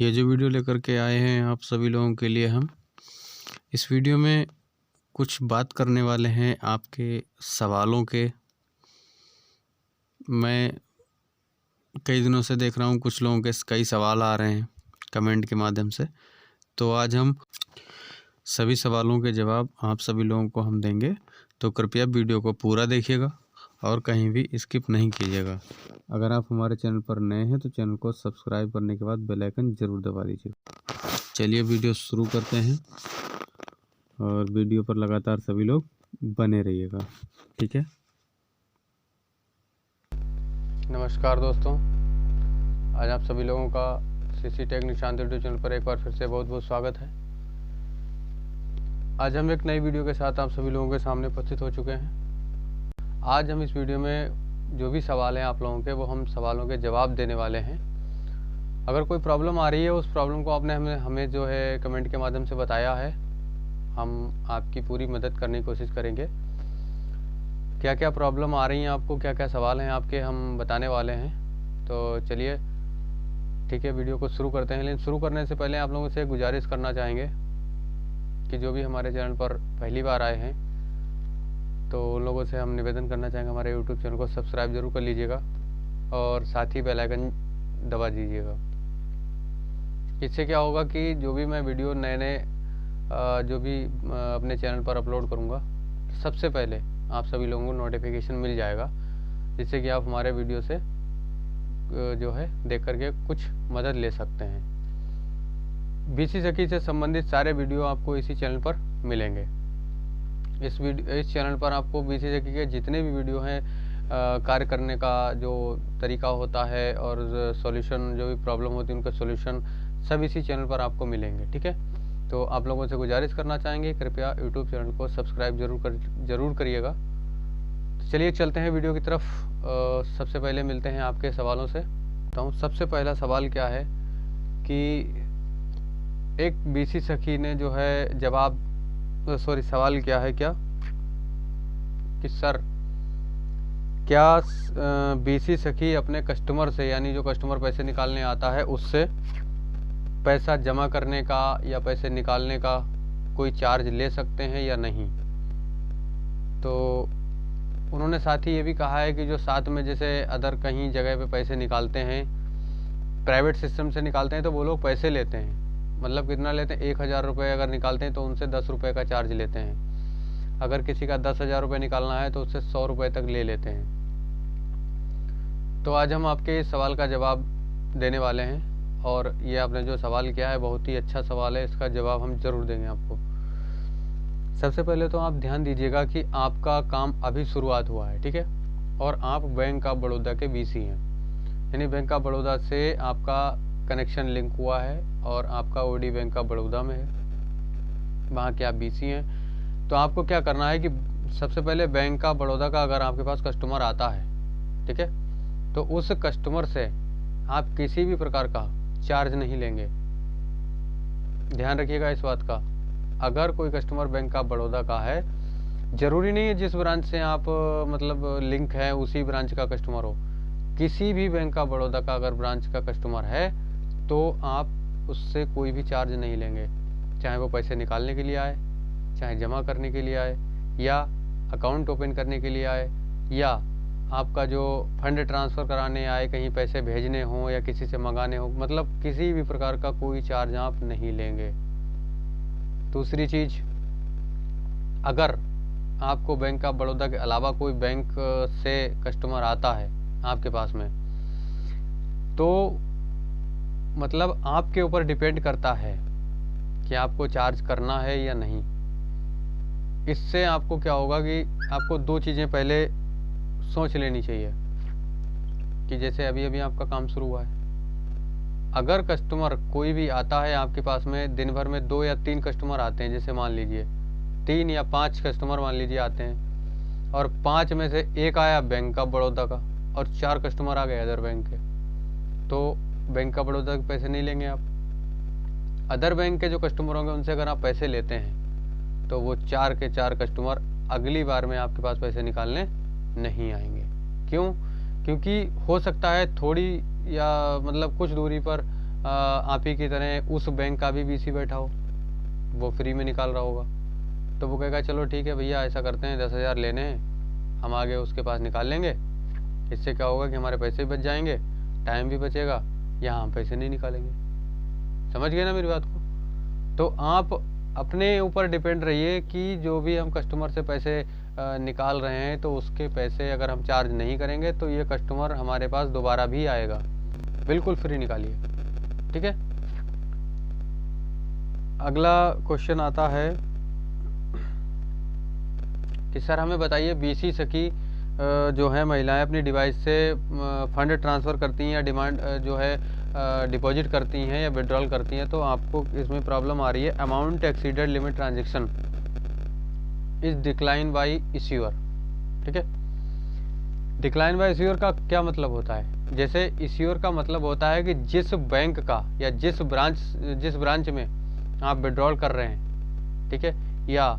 ये जो वीडियो लेकर के आए हैं आप सभी लोगों के लिए हम इस वीडियो में कुछ बात करने वाले हैं आपके सवालों के। मैं कई दिनों से देख रहा हूँ कुछ लोगों के कई सवाल आ रहे हैं कमेंट के माध्यम से, तो आज हम सभी सवालों के जवाब आप सभी लोगों को हम देंगे। तो कृपया वीडियो को पूरा देखिएगा और कहीं भी स्किप नहीं कीजिएगा। अगर आप हमारे चैनल पर नए हैं तो चैनल को सब्सक्राइब करने के बाद बेल आइकन ज़रूर दबा दीजिएगा। चलिए वीडियो शुरू करते हैं और वीडियो पर लगातार सभी लोग बने रहिएगा, ठीक है। नमस्कार दोस्तों, आज आप सभी लोगों का CC tech Nishant YouTube channel पर एक बार फिर से बहुत बहुत स्वागत है। आज हम एक नई वीडियो के साथ आप सभी लोगों के सामने उपस्थित हो चुके हैं। आज हम इस वीडियो में जो भी सवाल हैं आप लोगों के, वो हम सवालों के जवाब देने वाले हैं। अगर कोई प्रॉब्लम आ रही है, उस प्रॉब्लम को आपने हमें जो है कमेंट के माध्यम से बताया है, हम आपकी पूरी मदद करने की कोशिश करेंगे। क्या क्या प्रॉब्लम आ रही हैं आपको, क्या क्या सवाल हैं आपके, हम बताने वाले हैं। तो चलिए ठीक है, वीडियो को शुरू करते हैं। लेकिन शुरू करने से पहले आप लोगों से गुजारिश करना चाहेंगे कि जो भी हमारे चैनल पर पहली बार आए हैं तो उन लोगों से हम निवेदन करना चाहेंगे हमारे यूट्यूब चैनल को सब्सक्राइब जरूर कर लीजिएगा और साथ ही बेल आइकन दबा दीजिएगा। इससे क्या होगा कि जो भी मैं वीडियो नए जो भी अपने चैनल पर अपलोड करूँगा, सबसे पहले आप सभी लोगों को नोटिफिकेशन मिल जाएगा, जिससे कि आप हमारे वीडियो से जो है देख करके कुछ मदद ले सकते हैं। बीसी सखी से संबंधित सारे वीडियो आपको इसी चैनल पर मिलेंगे। इस चैनल पर आपको बीसी सखी के जितने भी वीडियो हैं, कार्य करने का जो तरीका होता है और सॉल्यूशन, जो भी प्रॉब्लम होती है उनका सॉल्यूशन, सब इसी चैनल पर आपको मिलेंगे, ठीक है। तो आप लोगों से गुजारिश करना चाहेंगे कृपया यूट्यूब चैनल को सब्सक्राइब जरूर करिएगा। तो चलिए चलते हैं वीडियो की तरफ। सबसे पहले मिलते हैं आपके सवालों से। तो सबसे पहला सवाल क्या है कि एक बीसी सखी ने जो है सवाल क्या है कि सर, क्या बीसी सखी अपने कस्टमर से, यानी जो कस्टमर पैसे निकालने आता है उससे पैसा जमा करने का या पैसे निकालने का कोई चार्ज ले सकते हैं या नहीं। तो उन्होंने साथ ही ये भी कहा है कि जो साथ में जैसे अदर कहीं जगह पे पैसे निकालते हैं, प्राइवेट सिस्टम से निकालते हैं, तो वो लोग पैसे लेते हैं। मतलब कितना लेते हैं, 1000 रुपये अगर निकालते हैं तो उनसे 10 रुपये का चार्ज लेते हैं। अगर किसी का 10,000 रुपये निकालना है तो उससे 100 रुपये तक ले लेते हैं। तो आज हम आपके इस सवाल का जवाब देने वाले हैं और ये आपने जो सवाल किया है बहुत ही अच्छा सवाल है, इसका जवाब हम जरूर देंगे आपको। सबसे पहले तो आप ध्यान दीजिएगा कि आपका काम अभी शुरुआत हुआ है, ठीक है, और आप बैंक ऑफ बड़ौदा के बीसी हैं, यानी बैंक ऑफ बड़ौदा से आपका कनेक्शन लिंक हुआ है और आपका ओडी बैंक ऑफ बड़ौदा में है, वहाँ के आप बीसी हैं। तो आपको क्या करना है कि सबसे पहले बैंक ऑफ बड़ौदा का अगर आपके पास कस्टमर आता है, ठीक है, तो उस कस्टमर से आप किसी भी प्रकार का चार्ज नहीं लेंगे। ध्यान रखिएगा इस बात का। अगर कोई कस्टमर बैंक ऑफ बड़ौदा का है, जरूरी नहीं है जिस ब्रांच से आप मतलब लिंक है उसी ब्रांच का कस्टमर हो, किसी भी बैंक ऑफ बड़ौदा का अगर ब्रांच का कस्टमर है तो आप उससे कोई भी चार्ज नहीं लेंगे, चाहे वो पैसे निकालने के लिए आए, चाहे जमा करने के लिए आए, या अकाउंट ओपन करने के लिए आए, या आपका जो फंड ट्रांसफ़र कराने आए, कहीं पैसे भेजने हों या किसी से मंगाने हो, मतलब किसी भी प्रकार का कोई चार्ज आप नहीं लेंगे। दूसरी चीज़, अगर आपको बैंक ऑफ बड़ौदा के अलावा कोई बैंक से कस्टमर आता है आपके पास में, तो मतलब आपके ऊपर डिपेंड करता है कि आपको चार्ज करना है या नहीं। इससे आपको क्या होगा कि आपको दो चीज़ें पहले सोच लेनी चाहिए कि जैसे अभी अभी आपका काम शुरू हुआ है, अगर कस्टमर कोई भी आता है आपके पास में, दिन भर में 2 या 3 कस्टमर आते हैं, जैसे मान लीजिए 3 या 5 कस्टमर मान लीजिए आते हैं, और 5 में से एक आया बैंक ऑफ बड़ौदा का और 4 कस्टमर आ गए अदर बैंक के, तो बैंक ऑफ बड़ौदा के पैसे नहीं लेंगे आप। अदर बैंक के जो कस्टमर होंगे उनसे अगर आप पैसे लेते हैं तो वो 4 के 4 कस्टमर अगली बार में आपके पास पैसे निकालने नहीं आएंगे। क्यों? क्योंकि हो सकता है थोड़ी या मतलब कुछ दूरी पर आप ही की तरह उस बैंक का भी BC बैठा हो, वो फ्री में निकाल रहा होगा, तो वो कहेगा चलो ठीक है भैया ऐसा करते हैं 10,000 लेने हैं, हम आगे उसके पास निकाल लेंगे। इससे क्या होगा कि हमारे पैसे भी बच जाएंगे, टाइम भी बचेगा, यहाँ हम पैसे नहीं निकालेंगे। समझ गए ना मेरी बात को? तो आप अपने ऊपर डिपेंड रहिए कि जो भी हम कस्टमर से पैसे निकाल रहे हैं तो उसके पैसे अगर हम चार्ज नहीं करेंगे तो ये कस्टमर हमारे पास दोबारा भी आएगा। बिल्कुल फ्री निकालिए, ठीक है। अगला क्वेश्चन आता है कि सर हमें बताइए BC सखी जो है महिलाएं अपनी डिवाइस से फंड ट्रांसफ़र करती हैं या डिमांड जो है डिपॉजिट करती हैं या विड्रॉल करती हैं, तो आपको इसमें प्रॉब्लम आ रही है। Amount exceeded limit transaction is decline by issuer, ठीक है। डिक्लाइन बाय इश्यूअर का क्या मतलब होता है? जैसे इश्यूअर का मतलब होता है कि जिस बैंक का या जिस ब्रांच में आप विड्रॉल कर रहे हैं, ठीक है, या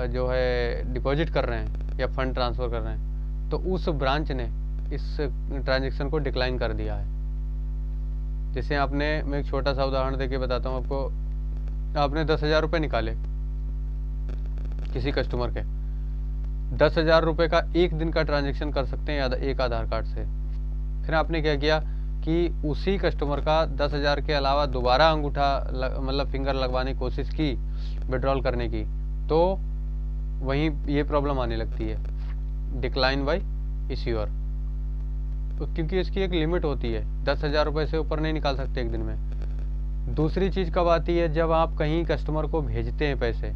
जो है डिपॉजिट कर रहे हैं या फंड ट्रांसफ़र कर रहे हैं, तो उस ब्रांच ने इस ट्रांजेक्शन को डिक्लाइन कर दिया है। जैसे मैं एक छोटा सा उदाहरण देके बताता हूँ आपको। आपने 10,000 रुपये निकाले किसी कस्टमर के, 10,000 रुपये का एक दिन का ट्रांजेक्शन कर सकते हैं एक आधार कार्ड से। फिर आपने क्या किया कि उसी कस्टमर का 10,000 के अलावा दोबारा अंगूठा मतलब फिंगर लगवाने की कोशिश की विड्रॉल करने की, तो वहीं ये प्रॉब्लम आने लगती है, डिक्लाइन बाय इश्यूअर, क्योंकि इसकी एक लिमिट होती है। 10,000 रुपये से ऊपर नहीं निकाल सकते एक दिन में। दूसरी चीज़ कब आती है? जब आप कहीं कस्टमर को भेजते हैं पैसे,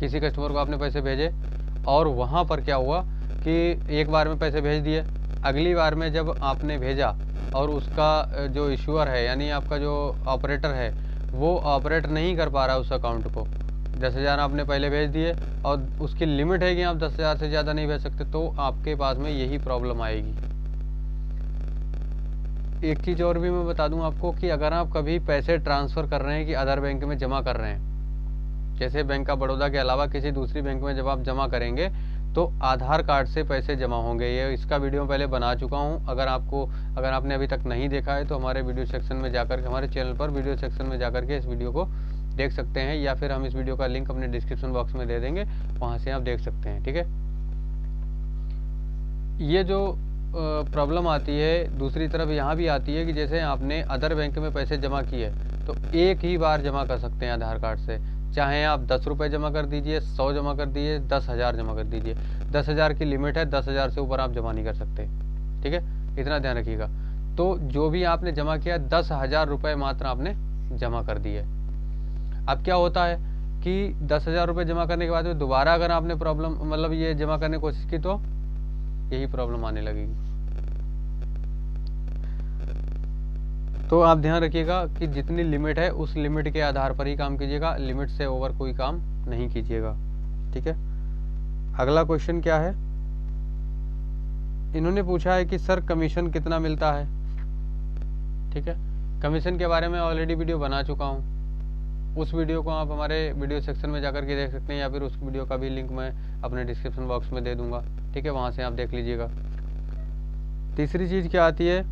किसी कस्टमर को आपने पैसे भेजे और वहाँ पर क्या हुआ कि एक बार में पैसे भेज दिए, अगली बार में जब आपने भेजा और उसका जो इश्यूअर है यानी आपका जो ऑपरेटर है वो ऑपरेट नहीं कर पा रहा उस अकाउंट को, 10,000 आपने पहले भेज दिए और उसकी लिमिट है कि आप 10,000 से ज़्यादा नहीं भेज सकते, तो आपके पास में यही प्रॉब्लम आएगी। एक चीज़ और भी मैं बता दूं आपको कि अगर आप कभी पैसे ट्रांसफ़र कर रहे हैं कि अदर बैंक में जमा कर रहे हैं, जैसे बैंक ऑफ बड़ौदा के अलावा किसी दूसरी बैंक में जब आप जमा करेंगे तो आधार कार्ड से पैसे जमा होंगे। ये इसका वीडियो पहले बना चुका हूँ, अगर आपने अभी तक नहीं देखा है तो हमारे वीडियो सेक्शन में जाकर के, हमारे चैनल पर वीडियो सेक्शन में जाकर के इस वीडियो को देख सकते हैं, या फिर हम इस वीडियो का लिंक अपने डिस्क्रिप्शन बॉक्स में दे देंगे, वहाँ से आप देख सकते हैं, ठीक है। ये जो प्रॉब्लम आती है दूसरी तरफ यहाँ भी आती है कि जैसे आपने अदर बैंक में पैसे जमा किए तो एक ही बार जमा कर सकते हैं आधार कार्ड से, चाहे आप 10 रुपये जमा कर दीजिए, 100 जमा कर दीजिए, 10,000 जमा कर दीजिए। 10,000 की लिमिट है, 10,000 से ऊपर आप जमा नहीं कर सकते, ठीक है, इतना ध्यान रखिएगा। तो जो भी आपने जमा किया 10,000 रुपये मात्र आपने जमा कर दिए। अब क्या होता है कि 10,000 रुपये जमा करने के बाद में दोबारा अगर आपने मतलब ये जमा करने की कोशिश की तो यही प्रॉब्लम आने लगेगी। तो आप ध्यान रखिएगा कि जितनी लिमिट है उस लिमिट के आधार पर ही काम कीजिएगा, लिमिट से ओवर कोई काम नहीं कीजिएगा, ठीक है। अगला क्वेश्चन क्या है? इन्होंने पूछा है कि सर कमीशन कितना मिलता है, ठीक है। कमीशन के बारे में ऑलरेडी वीडियो बना चुका हूँ, उस वीडियो को आप हमारे वीडियो सेक्शन में जाकर के देख सकते हैं, या फिर उस वीडियो का भी लिंक मैं अपने डिस्क्रिप्शन बॉक्स में दे दूंगा, ठीक है, वहाँ से आप देख लीजिएगा। तीसरी चीज़ क्या आती है?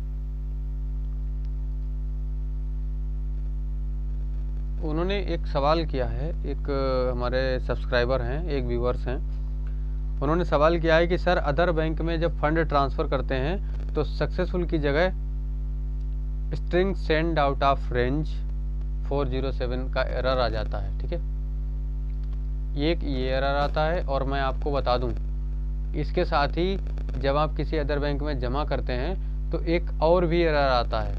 उन्होंने एक सवाल किया है, एक हमारे सब्सक्राइबर हैं, एक व्यूअर्स हैं, उन्होंने सवाल किया है कि सर अदर बैंक में जब फंड ट्रांसफ़र करते हैं तो सक्सेसफुल की जगह string send out of range 407 का एरर आ जाता है, ठीक है। ये एरर आता है, और मैं आपको बता दूं इसके साथ ही जब आप किसी अदर बैंक में जमा करते हैं तो एक और भी एरर आता है।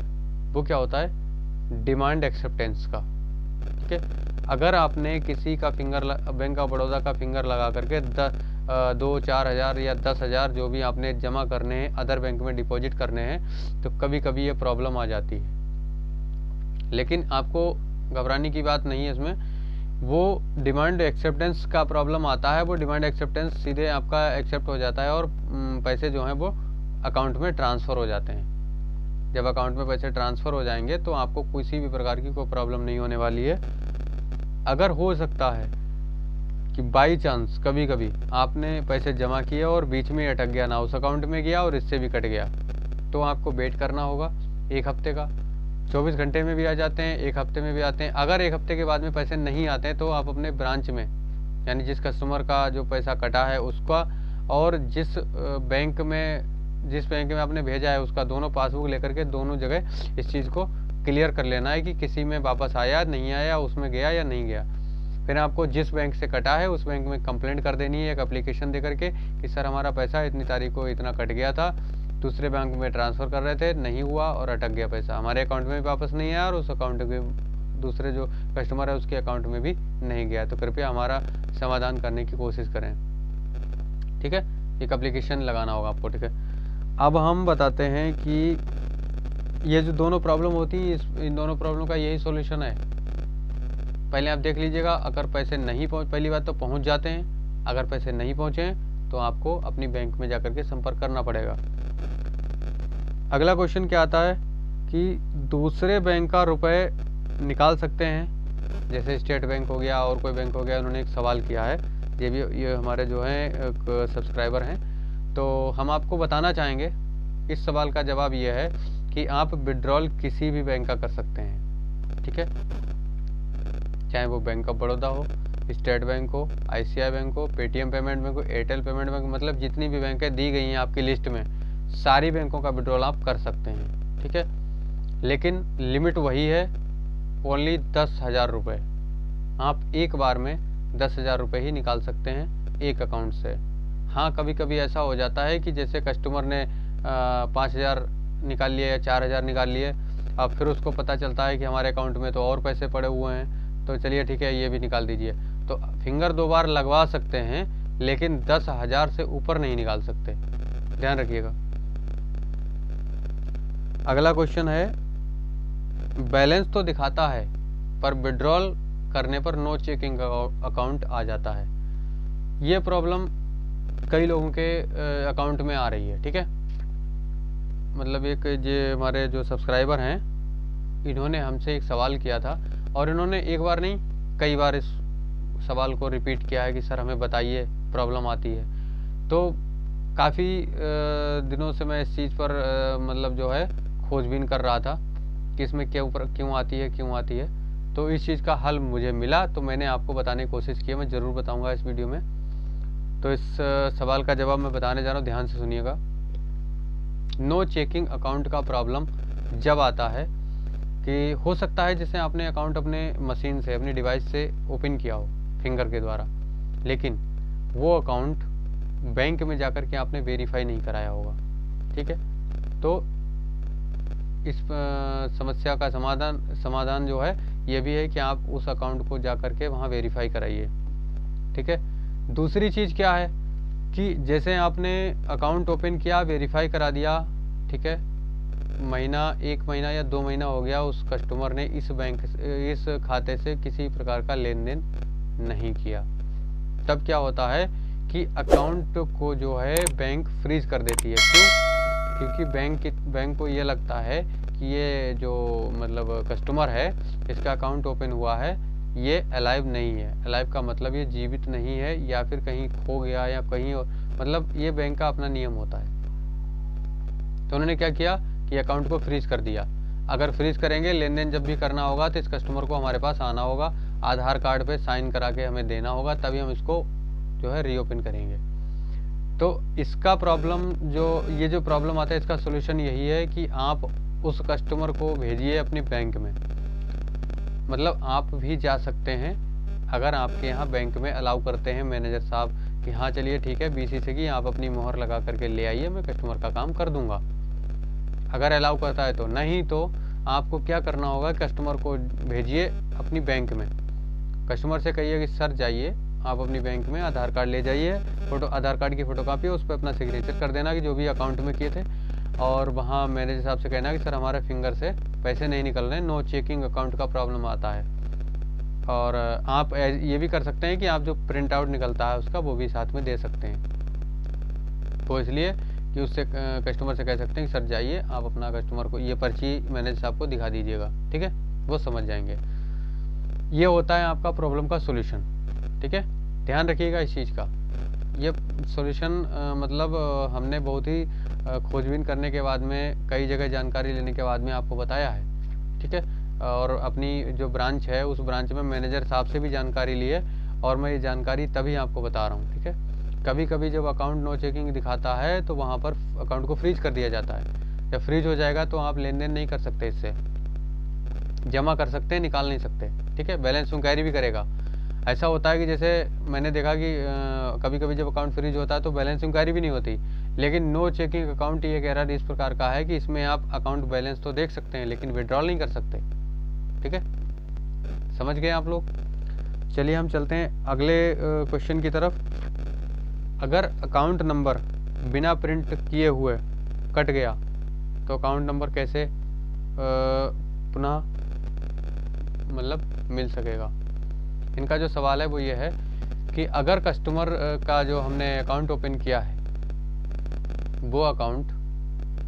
वो क्या होता है? डिमांड एक्सेप्टेंस का, ठीक है। अगर आपने किसी का बैंक ऑफ बड़ौदा का फिंगर लगा करके 2-4 हज़ार या 10,000 जो भी आपने जमा करने हैं अदर बैंक में डिपॉजिट करने हैं, तो कभी कभी ये प्रॉब्लम आ जाती है। लेकिन आपको घबराने की बात नहीं है इसमें, वो डिमांड एक्सेप्टेंस का प्रॉब्लम आता है। वो डिमांड एक्सेप्टेंस सीधे आपका एक्सेप्ट हो जाता है और पैसे जो हैं वो अकाउंट में ट्रांसफ़र हो जाते हैं। जब अकाउंट में पैसे ट्रांसफ़र हो जाएंगे तो आपको किसी भी प्रकार की कोई प्रॉब्लम नहीं होने वाली है। अगर हो सकता है कि बाई चांस कभी कभी आपने पैसे जमा किए और बीच में अटक गया, ना उस अकाउंट में गया और इससे भी कट गया, तो आपको वेट करना होगा 1 हफ्ते का। 24 घंटे में भी आ जाते हैं, 1 हफ्ते में भी आते हैं। अगर 1 हफ्ते के बाद में पैसे नहीं आते हैं तो आप अपने ब्रांच में, यानी जिस कस्टमर का जो पैसा कटा है उसका और जिस बैंक में आपने भेजा है उसका दोनों पासबुक लेकर के दोनों जगह इस चीज़ को क्लियर कर लेना है कि किसी में वापस आया नहीं आया, उसमें गया या नहीं गया। फिर आपको जिस बैंक से कटा है उस बैंक में कंप्लेंट कर देनी है, एक एप्लीकेशन दे करके कि सर हमारा पैसा इतनी तारीख को इतना कट गया था, दूसरे बैंक में ट्रांसफ़र कर रहे थे, नहीं हुआ और अटक गया पैसा, हमारे अकाउंट में भी वापस नहीं आया और उस अकाउंट के दूसरे जो कस्टमर है उसके अकाउंट में भी नहीं गया, तो कृपया हमारा समाधान करने की कोशिश करें। ठीक है, एक एप्लीकेशन लगाना होगा आपको। ठीक है, अब हम बताते हैं कि ये जो दोनों प्रॉब्लम होती है इन दोनों प्रॉब्लम का यही सॉल्यूशन है। पहले आप देख लीजिएगा, अगर पैसे नहीं पहली बात तो पहुंच जाते हैं, अगर पैसे नहीं पहुंचे तो आपको अपनी बैंक में जाकर के संपर्क करना पड़ेगा। अगला क्वेश्चन क्या आता है कि दूसरे बैंक का रुपए निकाल सकते हैं, जैसे स्टेट बैंक हो गया और कोई बैंक हो गया। उन्होंने एक सवाल किया है, ये हमारे जो हैं सब्सक्राइबर हैं, तो हम आपको बताना चाहेंगे इस सवाल का जवाब ये है कि आप विड्रॉल किसी भी बैंक का कर सकते हैं। ठीक है, चाहे वो बैंक ऑफ बड़ौदा हो, स्टेट बैंक हो, ICICI बैंक हो, पेटीएम पेमेंट बैंक हो, एयरटेल पेमेंट बैंक, मतलब जितनी भी बैंकें दी गई हैं आपकी लिस्ट में सारी बैंकों का विड्रॉल आप कर सकते हैं। ठीक है, लेकिन लिमिट वही है, ओनली 10,000 रुपये। आप एक बार में 10,000 रुपये ही निकाल सकते हैं एक अकाउंट से। हाँ, कभी कभी ऐसा हो जाता है कि जैसे कस्टमर ने 5,000 निकाल लिए या 4,000 निकाल लिए, अब फिर उसको पता चलता है कि हमारे अकाउंट में तो और पैसे पड़े हुए हैं, तो चलिए ठीक है ये भी निकाल दीजिए, तो फिंगर 2 बार लगवा सकते हैं लेकिन 10,000 से ऊपर नहीं निकाल सकते, ध्यान रखिएगा। अगला क्वेश्चन है, बैलेंस तो दिखाता है पर विड्रॉल करने पर नो चेकिंग अकाउंट आ जाता है। ये प्रॉब्लम कई लोगों के अकाउंट में आ रही है। ठीक है, मतलब एक ये हमारे जो सब्सक्राइबर हैं इन्होंने हमसे एक सवाल किया था और इन्होंने एक बार नहीं कई बार इस सवाल को रिपीट किया है कि सर हमें बताइए प्रॉब्लम आती है। तो काफ़ी दिनों से मैं इस चीज़ पर मतलब जो है खोजबीन कर रहा था कि इसमें क्यों आती है। तो इस चीज़ का हल मुझे मिला तो मैंने आपको बताने की कोशिश की है, मैं ज़रूर बताऊंगा इस वीडियो में। तो इस सवाल का जवाब मैं बताने जा रहा हूँ, ध्यान से सुनिएगा। नो चेकिंग अकाउंट का प्रॉब्लम जब आता है कि हो सकता है जैसे आपने अकाउंट अपने मशीन से, अपनी डिवाइस से ओपन किया हो फिंगर के द्वारा, लेकिन वो अकाउंट बैंक में जाकर के आपने वेरीफाई नहीं कराया होगा। ठीक है, तो इस समस्या का समाधान जो है ये भी है कि आप उस अकाउंट को जाकर के वहाँ वेरीफाई कराइए। ठीक है, दूसरी चीज़ क्या है कि जैसे आपने अकाउंट ओपन किया, वेरीफाई करा दिया, ठीक है, 1 महीना या 2 महीना हो गया, उस कस्टमर ने इस खाते से किसी प्रकार का लेन देन नहीं किया, तब क्या होता है कि अकाउंट को जो है बैंक फ्रीज कर देती है। क्यों? क्योंकि बैंक को ये लगता है कि ये जो मतलब कस्टमर है इसका अकाउंट ओपन हुआ है, ये अलाइव नहीं है। अलाइव का मतलब ये जीवित नहीं है या फिर कहीं खो गया या कहीं और, मतलब ये बैंक का अपना नियम होता है। तो उन्होंने क्या किया कि अकाउंट को फ्रीज कर दिया। अगर फ्रीज करेंगे, लेन देन जब भी करना होगा तो इस कस्टमर को हमारे पास आना होगा, आधार कार्ड पे साइन करा के हमें देना होगा, तभी हम इसको जो है रीओपन करेंगे। तो इसका प्रॉब्लम ये जो प्रॉब्लम आता है इसका सोल्यूशन यही है कि आप उस कस्टमर को भेजिए अपनी बैंक में। मतलब आप भी जा सकते हैं अगर आपके यहाँ बैंक में अलाउ करते हैं मैनेजर साहब कि हाँ चलिए ठीक है BCC की आप अपनी मोहर लगा करके ले आइए, मैं कस्टमर का काम कर दूंगा। अगर अलाउ करता है तो, नहीं तो आपको क्या करना होगा, कस्टमर को भेजिए अपनी बैंक में। कस्टमर से कहिए कि सर जाइए आप अपनी बैंक में, आधार कार्ड ले जाइए, आधार कार्ड की फ़ोटोकॉपी, उस पर अपना सिग्नेचर कर देना कि जो भी अकाउंट में किए थे, और वहाँ मैनेजर साहब से कहना कि सर हमारे फिंगर से पैसे नहीं निकल रहे, नो चेकिंग अकाउंट का प्रॉब्लम आता है। और आप ये भी कर सकते हैं कि आप जो प्रिंट आउट निकलता है उसका वो भी साथ में दे सकते हैं। तो इसलिए कि उससे कस्टमर से कह सकते हैं कि सर जाइए आप अपना कस्टमर को ये पर्ची मैनेजर साहब को दिखा दीजिएगा, ठीक है, वो समझ जाएंगे। ये होता है आपका प्रॉब्लम का सोल्यूशन। ठीक है, ध्यान रखिएगा इस चीज़ का। ये सॉल्यूशन मतलब हमने बहुत ही खोजबीन करने के बाद में, कई जगह जानकारी लेने के बाद में आपको बताया है। ठीक है। और अपनी जो ब्रांच है उस ब्रांच में मैनेजर साहब से भी जानकारी ली है, और मैं ये जानकारी तभी आपको बता रहा हूँ, ठीक है। कभी कभी जब अकाउंट नो चेकिंग दिखाता है तो वहाँ पर अकाउंट को फ्रीज कर दिया जाता है। जब फ्रीज हो जाएगा तो आप लेन देन नहीं कर सकते, इससे जमा कर सकते हैं, निकाल नहीं सकते, ठीक है। बैलेंस इंक्वायरी भी करेगा। ऐसा होता है कि जैसे मैंने देखा कि कभी कभी जब अकाउंट फ्रीज होता है तो बैलेंस इंक्वायरी भी नहीं होती, लेकिन नो चेकिंग अकाउंट ये एक एरर इस प्रकार का है कि इसमें आप अकाउंट बैलेंस तो देख सकते हैं लेकिन विड्रॉल नहीं कर सकते, ठीक है। समझ गए आप लोग। चलिए हम चलते हैं अगले क्वेश्चन की तरफ। अगर अकाउंट नंबर बिना प्रिंट किए हुए कट गया तो अकाउंट नंबर कैसे पुनः मतलब मिल सकेगा। इनका जो सवाल है वो ये है कि अगर कस्टमर का जो हमने अकाउंट ओपन किया है वो अकाउंट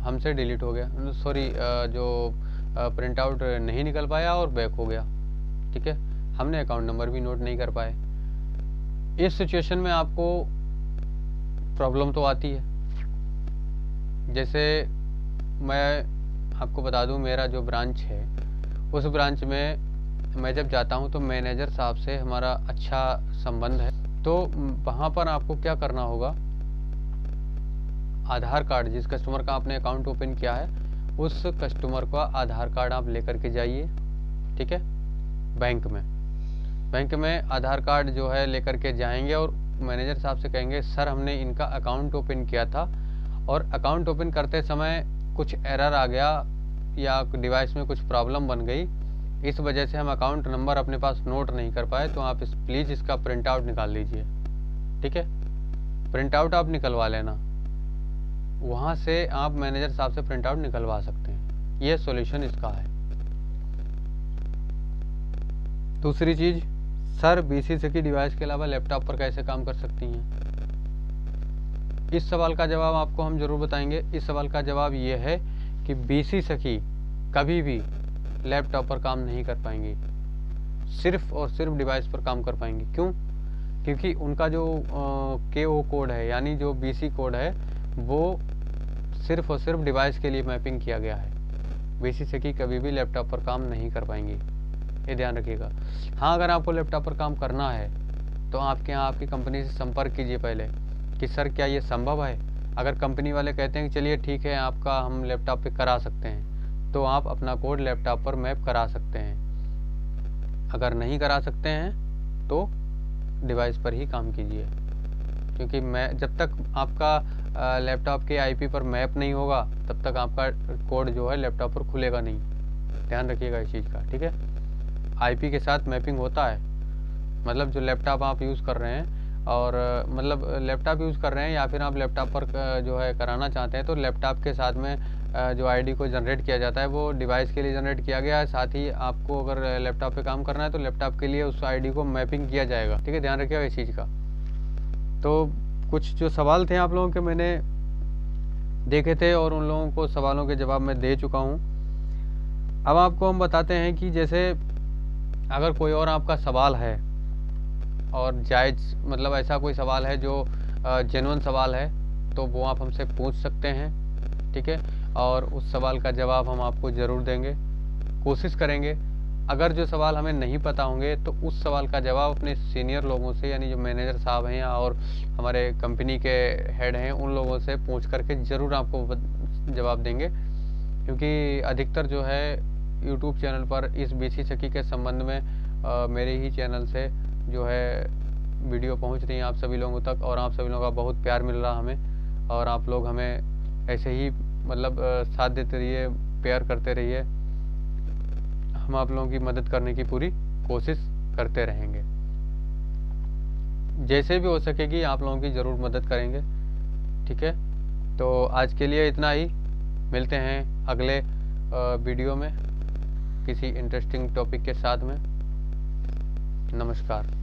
हमसे डिलीट हो गया, सॉरी जो प्रिंट आउट नहीं निकल पाया और बैक हो गया, ठीक है। हमने अकाउंट नंबर भी नोट नहीं कर पाए। इस सिचुएशन में आपको प्रॉब्लम तो आती है। जैसे मैं आपको बता दूं, मेरा जो ब्रांच है उस ब्रांच में मैं जब जाता हूं तो मैनेजर साहब से हमारा अच्छा संबंध है, तो वहाँ पर आपको क्या करना होगा, आधार कार्ड, जिस कस्टमर का आपने अकाउंट ओपन किया है उस कस्टमर का आधार कार्ड आप लेकर के जाइए, ठीक है। बैंक में आधार कार्ड जो है लेकर के जाएंगे और मैनेजर साहब से कहेंगे सर हमने इनका अकाउंट ओपन किया था और अकाउंट ओपन करते समय कुछ एरर आ गया या डिवाइस में कुछ प्रॉब्लम बन गई, इस वजह से हम अकाउंट नंबर अपने पास नोट नहीं कर पाए, तो आप प्लीज़ इसका प्रिंट आउट निकाल लीजिए, ठीक है। प्रिंट आउट आप निकलवा लेना, वहाँ से आप मैनेजर साहब से प्रिंट आउट निकलवा सकते हैं। ये सॉल्यूशन इसका है। दूसरी चीज़, सर BC की डिवाइस के अलावा लैपटॉप पर कैसे काम कर सकती हैं। इस सवाल का जवाब आपको हम जरूर बताएंगे। इस सवाल का जवाब ये है कि BC कभी भी लैपटॉप पर काम नहीं कर पाएंगी, सिर्फ और सिर्फ डिवाइस पर काम कर पाएंगी। क्यों? क्योंकि उनका जो KO कोड है यानी जो BC कोड है वो सिर्फ और सिर्फ डिवाइस के लिए मैपिंग किया गया है। BC कभी भी लैपटॉप पर काम नहीं कर पाएंगी, ये ध्यान रखिएगा। हाँ, अगर आपको लैपटॉप पर काम करना है तो आपके यहाँ आपकी कंपनी से संपर्क कीजिए पहले कि सर क्या ये संभव है। अगर कंपनी वाले कहते हैं कि चलिए ठीक है आपका हम लैपटॉप पे करा सकते हैं, तो आप अपना कोड लैपटॉप पर मैप करा सकते हैं। अगर नहीं करा सकते हैं तो डिवाइस पर ही काम कीजिए, क्योंकि जब तक आपका लैपटॉप के IP पर मैप नहीं होगा तब तक आपका कोड जो है लैपटॉप पर खुलेगा नहीं। ध्यान रखिएगा इस चीज़ का, ठीक है। IP के साथ मैपिंग होता है, मतलब जो लैपटॉप आप यूज़ कर रहे हैं और मतलब लैपटॉप यूज़ कर रहे हैं या फिर आप लैपटॉप पर जो है कराना चाहते हैं, तो लैपटॉप के साथ में जो ID को जनरेट किया जाता है वो डिवाइस के लिए जनरेट किया गया है। साथ ही आपको अगर लैपटॉप पे काम करना है तो लैपटॉप के लिए उस ID को मैपिंग किया जाएगा, ठीक है। ध्यान रखिएगा इस चीज़ का। तो कुछ जो सवाल थे आप लोगों के मैंने देखे थे और उन लोगों को सवालों के जवाब मैं दे चुका हूँ। अब आपको हम बताते हैं कि जैसे अगर कोई और आपका सवाल है और जायज़ मतलब ऐसा कोई सवाल है जो जेन्युइन सवाल है तो वो आप हमसे पूछ सकते हैं, ठीक है। और उस सवाल का जवाब हम आपको ज़रूर देंगे, कोशिश करेंगे। अगर जो सवाल हमें नहीं पता होंगे तो उस सवाल का जवाब अपने सीनियर लोगों से यानी जो मैनेजर साहब हैं और हमारे कंपनी के हेड हैं उन लोगों से पूछ करके ज़रूर आपको जवाब देंगे, क्योंकि अधिकतर जो है YouTube चैनल पर इस BC के संबंध में मेरे ही चैनल से जो है वीडियो पहुंच रही हैं आप सभी लोगों तक, और आप सभी लोगों का बहुत प्यार मिल रहा हमें, और आप लोग हमें ऐसे ही मतलब साथ देते रहिए, प्यार करते रहिए। हम आप लोगों की मदद करने की पूरी कोशिश करते रहेंगे, जैसे भी हो सकेगी आप लोगों की ज़रूर मदद करेंगे, ठीक है। तो आज के लिए इतना ही, मिलते हैं अगले वीडियो में किसी इंटरेस्टिंग टॉपिक के साथ में। नमस्कार।